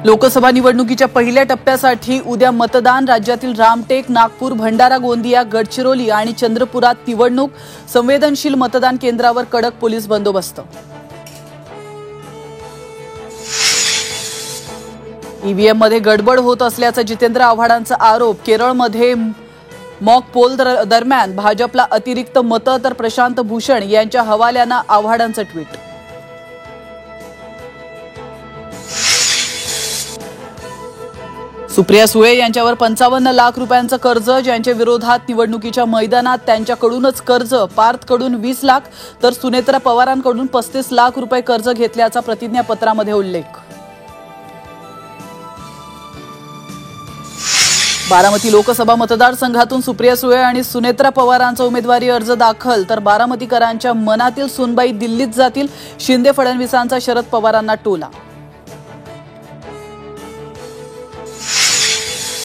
लोकसभा निवडणुकीच्या पहिल्या टप्प्यासाठी उद्या मतदान। राज्यातील रामटेक, नागपूर, भंडारा, गोंदिया, गडचिरोली आणि चंद्रपुरात निवडणूक। संवेदनशील मतदान केंद्रावर कडक पोलीस बंदोबस्त। ईव्हीएम मध्ये गडबड होत असल्याचा जितेंद्र आव्हाडांचा आरोप। केरळमध्ये मॉक पोल दरम्यान भाजपला अतिरिक्त मतं, तर प्रशांत भूषण यांच्या हवाल्यानं आव्हाडांचं ट्विट। सुप्रिया सुळे यांच्यावर 55 लाख रुपयांचं कर्ज। ज्यांच्या विरोधात निवडणुकीच्या मैदानात त्यांच्याकडूनच कर्ज, पार्थकडून 20 लाख तर सुनेत्रा पवारांकडून 35 लाख रुपये कर्ज घेतल्याचा प्रतिज्ञापत्रामध्ये उल्लेख। बारामती लोकसभा मतदारसंघातून सुप्रिया सुळे आणि सुनेत्रा पवारांचा उमेदवारी अर्ज दाखल। तर बारामतीकरांच्या मनातील सुनबाई दिल्लीत जातील, शिंदे फडणवीसांचा शरद पवारांना टोला।